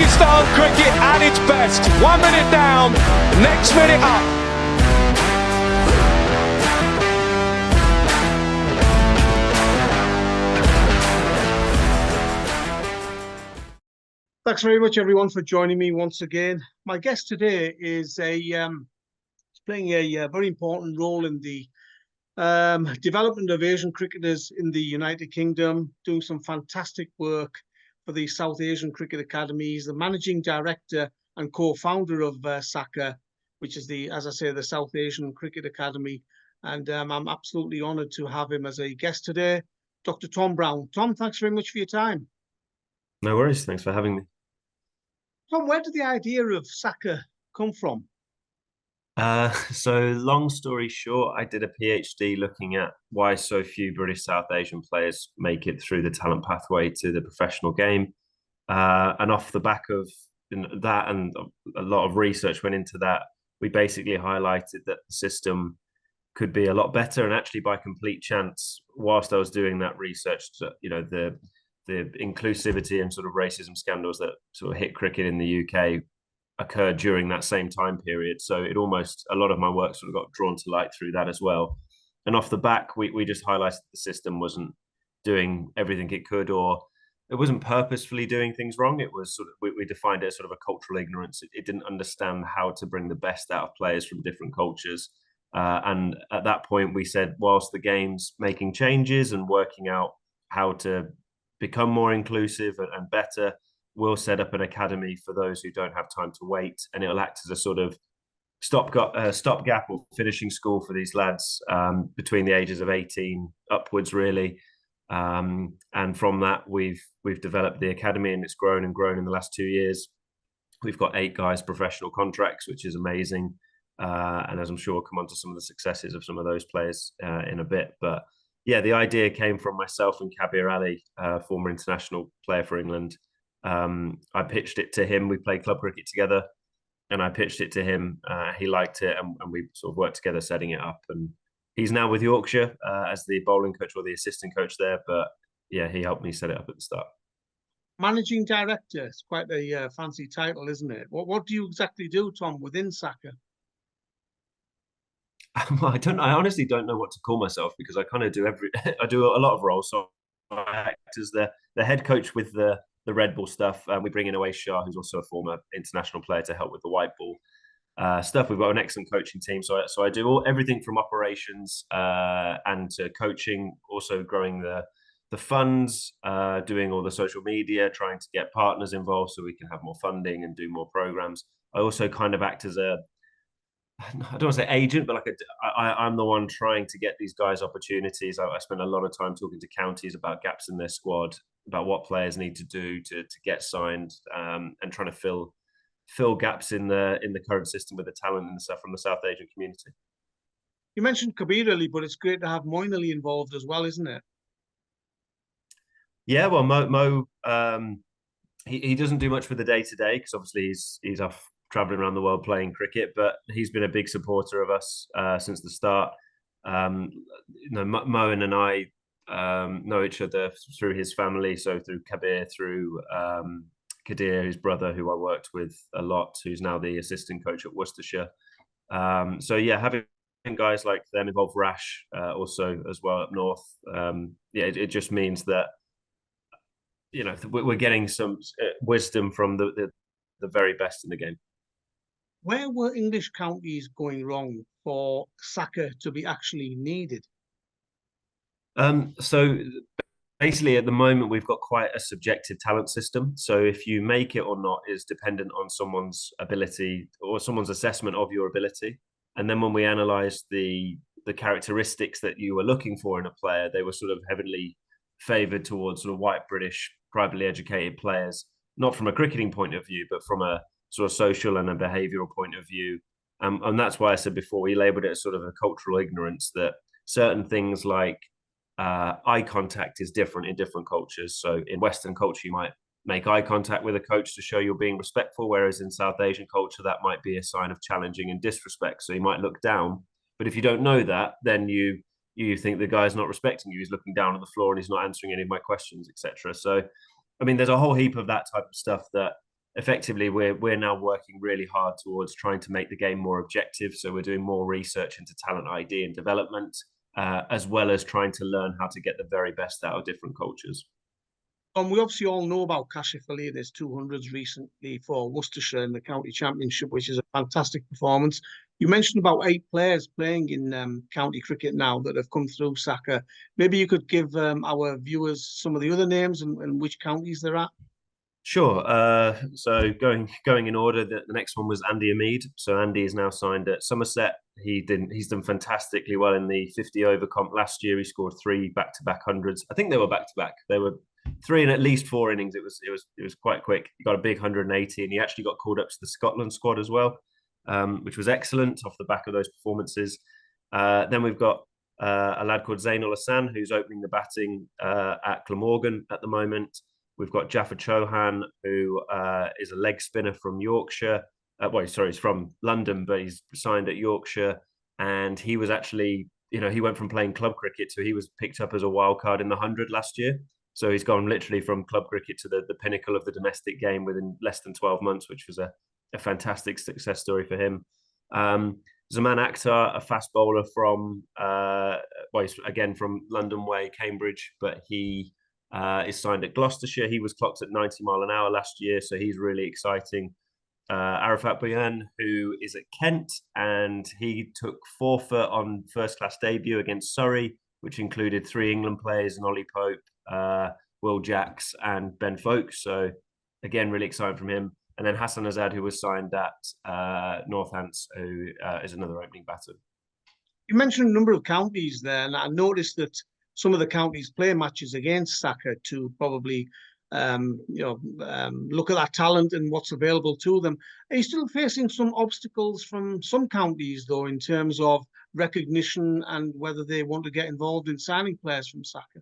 Pakistan cricket at its best. 1 minute down, next minute up. Thanks very much, everyone, for joining me once again. My guest today is playing a very important role in the development of Asian cricketers in the United Kingdom, doing some fantastic work for the South Asian Cricket Academy. He's the managing director and co-founder of SACA, which is as I say, the South Asian Cricket Academy. And I'm absolutely honoured to have him as a guest today, Dr. Tom Brown. Tom, thanks very much for your time. No worries. Thanks for having me. Tom, where did the idea of SACA come from? So long story short, I did a PhD looking at why so few British South Asian players make it through the talent pathway to the professional game. And off the back of that, and a lot of research went into that, we basically highlighted that the system could be a lot better. And actually, by complete chance, whilst I was doing that research, the inclusivity and sort of racism scandals that sort of hit cricket in the UK occurred during that same time period. So a lot of my work sort of got drawn to light through that as well. And off the back, we just highlighted the system wasn't doing everything it could, or it wasn't purposefully doing things wrong. It was sort of, we defined it as sort of a cultural ignorance. It didn't understand how to bring the best out of players from different cultures. And at that point, we said, whilst the game's making changes and working out how to become more inclusive and better, we'll set up an academy for those who don't have time to wait, and it'll act as a sort of stopgap or finishing school for these lads between the ages of 18 upwards, really. And from that, we've developed the academy, and it's grown and grown in the last 2 years. We've got 8 guys professional contracts, which is amazing. And as I'm sure we'll come on to some of the successes of some of those players in a bit. But yeah, the idea came from myself and Kabir Ali, former international player for England. I pitched it to him. We played club cricket together, and I pitched it to him. He liked it, and we sort of worked together setting it up. And he's now with Yorkshire as the bowling coach or the assistant coach there. But yeah, he helped me set it up at the start. Managing director, it's quite a fancy title, isn't it? What do you exactly do, Tom, within SACA? Well, I honestly don't know what to call myself, because I kind of do I do a lot of roles. So I act as the head coach with the red ball stuff. We bring in Awais Shah, who's also a former international player, to help with the white ball stuff. We've got an excellent coaching team. So I do everything from operations and to coaching, also growing the funds, doing all the social media, trying to get partners involved so we can have more funding and do more programs. I also kind of act as I don't want to say agent, but I'm the one trying to get these guys opportunities. I spend a lot of time talking to counties about gaps in their squad, about what players need to do to get signed, and trying to fill gaps in the current system with the talent and stuff from the South Asian community. You mentioned Kabir Ali, but it's great to have Moeen Ali involved as well, isn't it? Yeah, well, Mo he doesn't do much for the day-to-day, because obviously he's off traveling around the world playing cricket, but he's been a big supporter of us since the start. Moeen and I know each other through his family, so through Kabir, through Kadir, his brother, who I worked with a lot, who's now the assistant coach at Worcestershire. So yeah, having guys like them involved, Rash also as well up north, it just means that we're getting some wisdom from the very best in the game. Where were English counties going wrong for SACA to be actually needed? So basically, at the moment, we've got quite a subjective talent system. So if you make it or not is dependent on someone's ability or someone's assessment of your ability. And then when we analysed the characteristics that you were looking for in a player, they were sort of heavily favoured towards sort of white British, privately educated players, not from a cricketing point of view, but from a sort of social and a behavioural point of view. And that's why I said before, we labelled it as sort of a cultural ignorance, that certain things like eye contact is different in different cultures. So in Western culture, you might make eye contact with a coach to show you're being respectful, whereas in South Asian culture, that might be a sign of challenging and disrespect. So you might look down, but if you don't know that, then you think the guy's not respecting you. He's looking down at the floor and he's not answering any of my questions, etc. So, I mean, there's a whole heap of that type of stuff that effectively, we're now working really hard towards trying to make the game more objective. So we're doing more research into talent ID and development, as well as trying to learn how to get the very best out of different cultures. And we obviously all know about Kashif Ali's 200s recently for Worcestershire in the county championship, which is a fantastic performance. You mentioned about 8 players playing in county cricket now that have come through SACA. Maybe you could give our viewers some of the other names and which counties they're at. Sure. So going in order, the next one was Andy Amid. So Andy is now signed at Somerset. He's done fantastically well in the 50 over comp last year. He scored 3 back-to-back hundreds. I think they were back-to-back. They were 3 in at least 4 innings. It was quite quick. He got a big 180, and he actually got called up to the Scotland squad as well, which was excellent off the back of those performances. Then we've got a lad called Zainul Hassan, who's opening the batting at Glamorgan at the moment. We've got Jaffa Chauhan, who is a leg spinner from Yorkshire. He's from London, but he's signed at Yorkshire. And he was actually, he went from playing club cricket to he was picked up as a wild card in the 100 last year. So he's gone literally from club cricket to the pinnacle of the domestic game within less than 12 months, which was a fantastic success story for him. Zaman Akhtar, a fast bowler from, he's again from London way, Cambridge, but he is signed at Gloucestershire. He was clocked at 90 mile an hour last year, so he's really exciting. Arafat Boyan, who is at Kent, and he took forfeit on first-class debut against Surrey, which included 3 England players, Ollie Pope, Will Jacks, and Ben Folkes. So again, really exciting from him. And then Hassan Azad, who was signed at Northants, who is another opening batter. You mentioned a number of counties there, and I noticed that some of the counties play matches against SACA to probably, look at that talent and what's available to them. Are you still facing some obstacles from some counties, though, in terms of recognition and whether they want to get involved in signing players from SACA?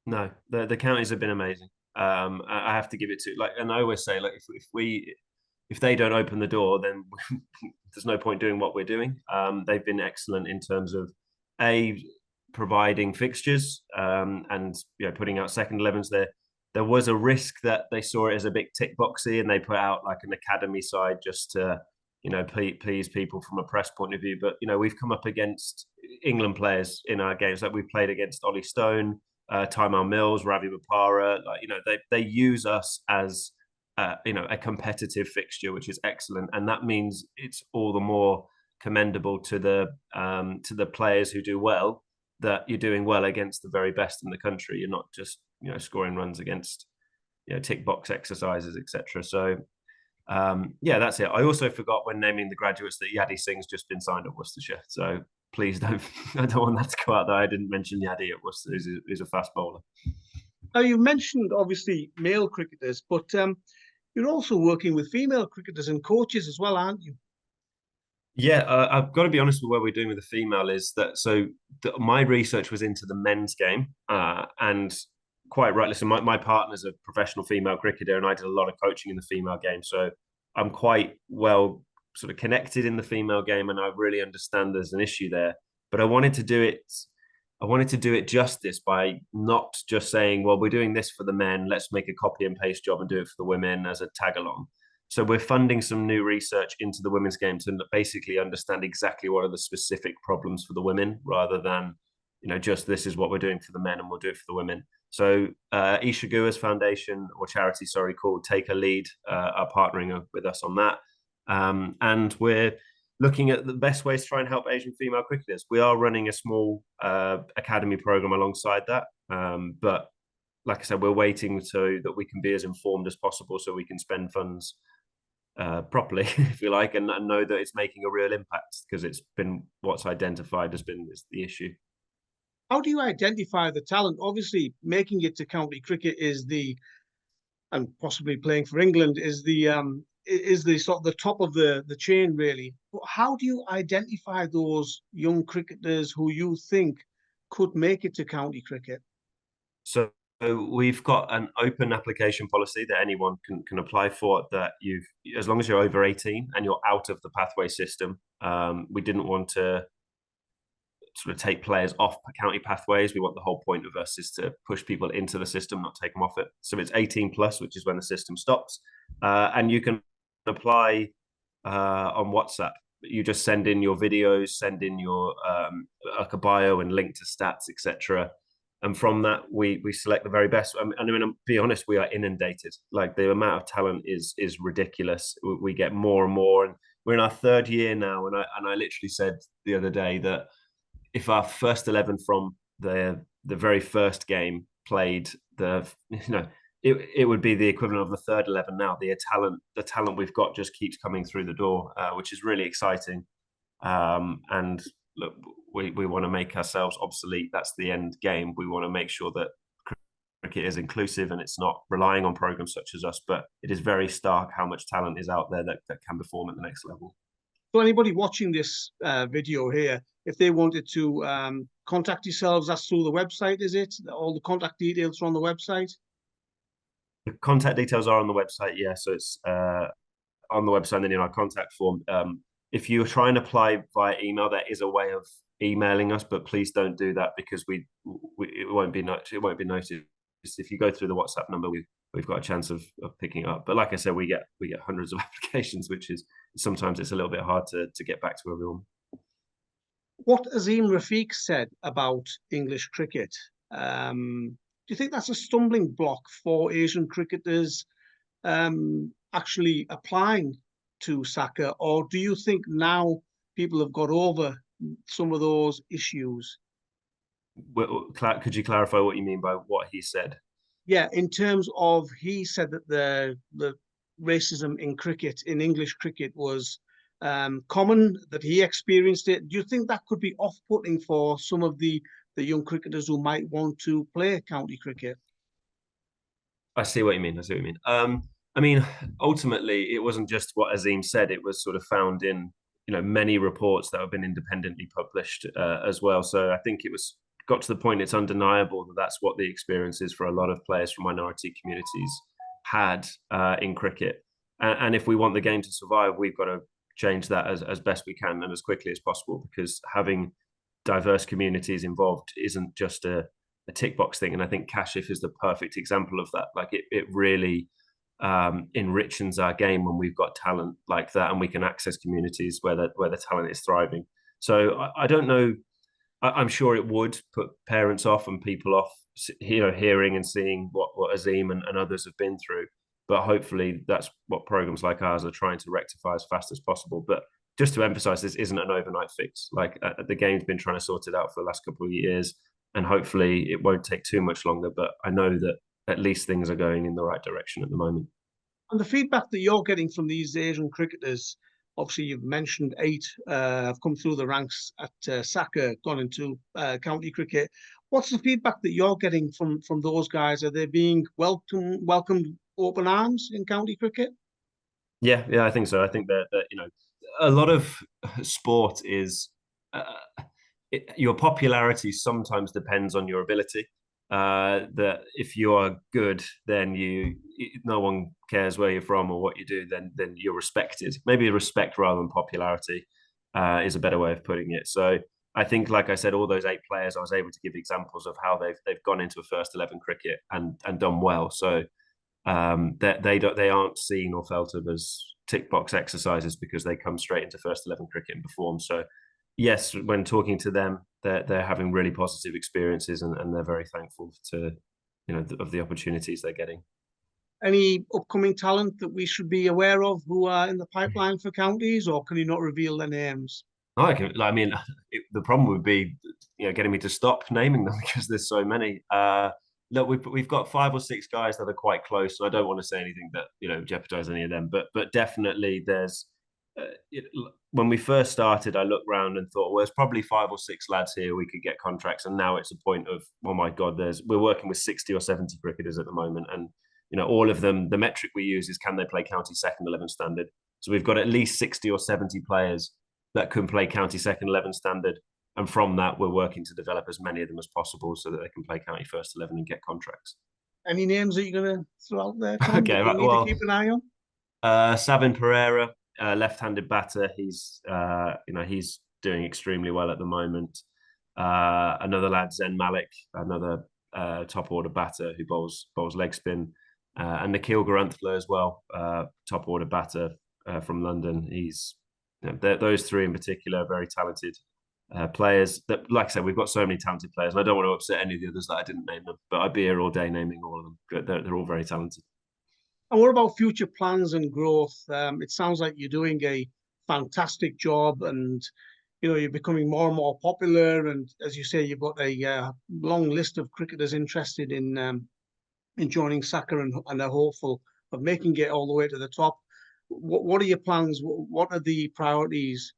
No, the counties have been amazing. I have to give it to, and I always say, if they don't open the door, then there's no point doing what we're doing. They've been excellent in terms of providing fixtures and putting out second 11s. There was a risk that they saw it as a bit tick boxy, and they put out like an academy side just to please people from a press point of view. But we've come up against England players in our games. Like we've played against Ollie Stone, Tymal Mills, Ravi Bopara. They use us as a competitive fixture, which is excellent, and that means it's all the more commendable to the players who do well that you're doing well against the very best in the country. You're not just scoring runs against tick box exercises, etc. So that's it. I also forgot when naming the graduates that Yadi Singh's just been signed at Worcestershire. So please don't. I don't want that to go out there. I didn't mention Yadi at Worcester, who's a fast bowler. Now, you mentioned obviously male cricketers, but you're also working with female cricketers and coaches as well, aren't you? Yeah, I've got to be honest with what we're doing with the female is that my research was into the men's game, and quite rightly. So my partner's a professional female cricketer, and I did a lot of coaching in the female game. So I'm quite well sort of connected in the female game, and I really understand there's an issue there. But I wanted to do it justice by not just saying, well, we're doing this for the men, let's make a copy and paste job and do it for the women as a tag along. So we're funding some new research into the women's game to basically understand exactly what are the specific problems for the women, rather than, just this is what we're doing for the men and we'll do it for the women. So Isha Gua's foundation or charity, called Take a Lead, are partnering with us on that. And we're looking at the best ways to try and help Asian female cricketers. We are running a small academy program alongside that. But like I said, we're waiting so that we can be as informed as possible so we can spend funds properly, if you like, and know that it's making a real impact, because it's been what's identified as the issue. How do you identify the talent? Obviously, making it to county cricket and possibly playing for England is the sort of the top of the chain, really. But how do you identify those young cricketers who you think could make it to county cricket? So we've got an open application policy that anyone can apply for, that as long as you're over 18 and you're out of the pathway system. We didn't want to sort of take players off county pathways. We want the whole point of us is to push people into the system, not take them off it. So it's 18 plus, which is when the system stops, and you can apply on WhatsApp. You just send in your videos, send in your like a bio and link to stats, etc. And from that, we select the very best. I mean, to be honest, we are inundated. Like the amount of talent is ridiculous. We get more and more, and we're in our third year now. And I literally said the other day that if our first 11 from the very first game played it would be the equivalent of the third 11 now. The talent we've got just keeps coming through the door, which is really exciting. And look, we want to make ourselves obsolete. That's the end game. We want to make sure that cricket is inclusive and it's not relying on programs such as us, but it is very stark how much talent is out there that can perform at the next level. So anybody watching this video here, if they wanted to contact yourselves, that's through the website, is it? All the contact details are on the website? The contact details are on the website, yeah. So it's on the website and then in our contact form. If you try and apply via email, there is a way of emailing us, but please don't do that because it won't be noticed. If you go through the WhatsApp number, we've got a chance of picking it up. But like I said, we get hundreds of applications, which is sometimes it's a little bit hard to get back to everyone. What Azeem Rafiq said about English cricket, do you think that's a stumbling block for Asian cricketers actually applying to SACA, or do you think now people have got over some of those issues? Well, could you clarify what you mean by what he said? Yeah, in terms of, he said that the racism in cricket, in English cricket, was common, that he experienced it. Do you think that could be off-putting for some of the young cricketers who might want to play county cricket? I see what you mean. I mean, ultimately, it wasn't just what Azeem said. It was sort of found in many reports that have been independently published as well. So I think it got to the point it's undeniable that that's what the experience is for a lot of players from minority communities had in cricket. And if we want the game to survive, we've got to change that as best we can and as quickly as possible, because having diverse communities involved isn't just a tick box thing. And I think Kashif is the perfect example of that. Like it really enriches our game when we've got talent like that and we can access communities where the talent is thriving. So I don't know. I'm sure it would put parents off and people off, hearing and seeing what Azeem and others have been through. But hopefully that's what programs like ours are trying to rectify as fast as possible. But just to emphasize, this isn't an overnight fix. Like the game's been trying to sort it out for the last couple of years, and hopefully it won't take too much longer. But I know that at least things are going in the right direction at the moment. And the feedback that you're getting from these Asian cricketers, obviously you've mentioned 8 have come through the ranks at SACA, gone into county cricket. What's the feedback that you're getting from those guys? Are they being welcomed open arms in county cricket? Yeah, I think so. I think that a lot of sport is your popularity sometimes depends on your ability. That if you are good, then no one cares where you're from or what you do. Then you're respected. Maybe respect rather than popularity is a better way of putting it. So I think, like I said, all those 8 players, I was able to give examples of how they've gone into a first 11 cricket and done well. So they aren't seen or felt of as tick box exercises because they come straight into first 11 cricket and perform. So yes, when talking to them, they're having really positive experiences and they're very thankful to of the opportunities they're getting. Any upcoming talent that we should be aware of who are in the pipeline for counties, or can you not reveal their names? I mean, the problem would be getting me to stop naming them because there's so many. Look, we've got 5 or 6 guys that are quite close, so I don't want to say anything that jeopardize any of them. But definitely, there's when we first started, I looked around and thought, well, there's probably 5 or 6 lads here we could get contracts, and now it's a point of, oh my God, we're working with 60 or 70 cricketers at the moment, and all of them. The metric we use is can they play county second 11 standard. So we've got at least 60 or 70 players that can play county second 11 standard. And from that, we're working to develop as many of them as possible so that they can play county first 11 and get contracts. Any names that you're going to throw out there, Tom, okay, right. Well, keep an eye on? Savin Pereira, left-handed batter. He's, he's doing extremely well at the moment. Another lad, Zen Malik, another top order batter who bowls leg spin, and Nikhil Garanthla as well, top order batter from London. He's those three in particular are very talented players. That, like I said, we've got so many talented players, and I don't want to upset any of the others that I didn't name them. But I'd be here all day naming all of them. They're all very talented. And what about future plans and growth? It sounds like you're doing a fantastic job, and you're becoming more and more popular. And as you say, you've got a long list of cricketers interested in joining SACA, and are hopeful of making it all the way to the top. What are your plans? What are the priorities?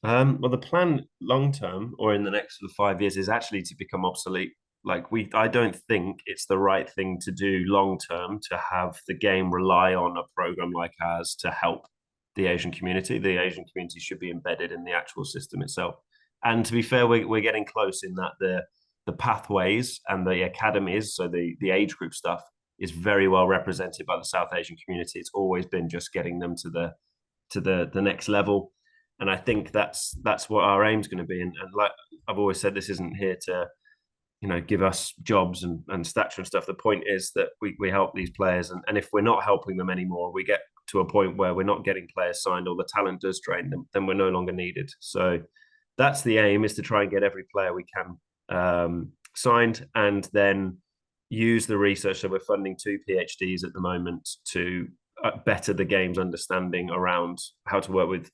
Well, the plan long term, or in the next 5 years, is actually to become obsolete. I don't think it's the right thing to do long term to have the game rely on a program like ours to help the Asian community. The Asian community should be embedded in the actual system itself. And to be fair, we're getting close in that the pathways and the academies, so the age group stuff, is very well represented by the South Asian community. It's always been just getting them to the next level. And I think that's what our aim's going to be. And like I've always said, this isn't here to give us jobs and stature and stuff. The point is that we help these players, and if we're not helping them anymore, we get to a point where we're not getting players signed, or the talent does drain them, then we're no longer needed. So that's the aim, is to try and get every player we can signed, and then use the research. So we're funding 2 PhDs at the moment to better the game's understanding around how to work with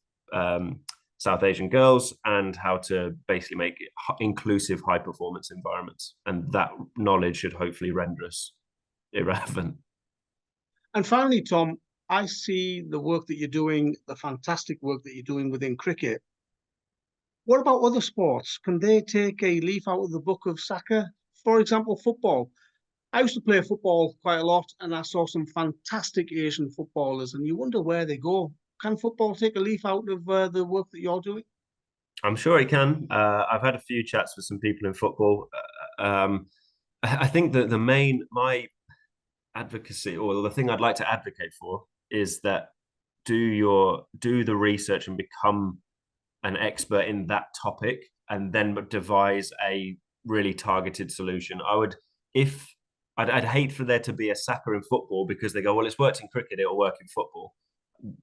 South Asian girls, and how to basically make inclusive high performance environments. And that knowledge should hopefully render us irrelevant. And finally, Tom, I see the work that you're doing, the fantastic work that you're doing within cricket. What about other sports? Can they take a leaf out of the book of SACA? For example, football. I used to play football quite a lot, and I saw some fantastic Asian footballers, and you wonder where they go. Can football take a leaf out of the work that you're doing? I'm sure it can. I've had a few chats with some people in football. I think that my advocacy, or the thing I'd like to advocate for, is that do the research and become an expert in that topic, and then devise a really targeted solution. I'd hate for there to be a SACA in football, because they go, well, it's worked in cricket, it'll work in football.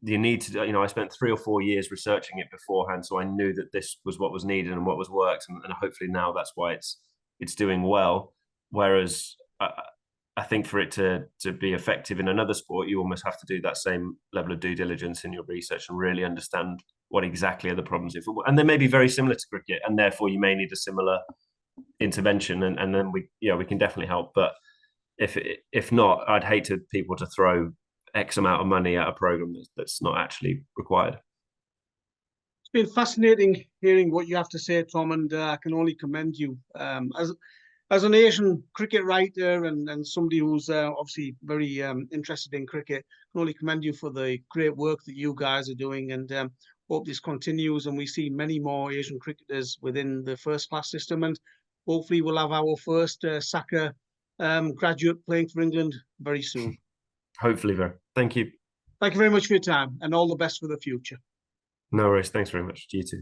You need to, I spent 3 or 4 years researching it beforehand, so I knew that this was what was needed and what was worked, and hopefully now that's why it's doing well. Whereas I think for it to be effective in another sport, you almost have to do that same level of due diligence in your research and really understand what exactly are the problems in football. And they may be very similar to cricket, and therefore you may need a similar intervention, and then we can definitely help. But if not, I'd hate people to throw X amount of money at a program that's not actually required. It's been fascinating hearing what you have to say, Tom, and I can only commend you as an Asian cricket writer and somebody who's obviously very interested in cricket. I can only commend you for the great work that you guys are doing, and hope this continues and we see many more Asian cricketers within the first class system, and hopefully we'll have our first SACA graduate playing for England very soon. Hopefully, very. Thank you. Thank you very much for your time, and all the best for the future. No worries. Thanks very much. You too.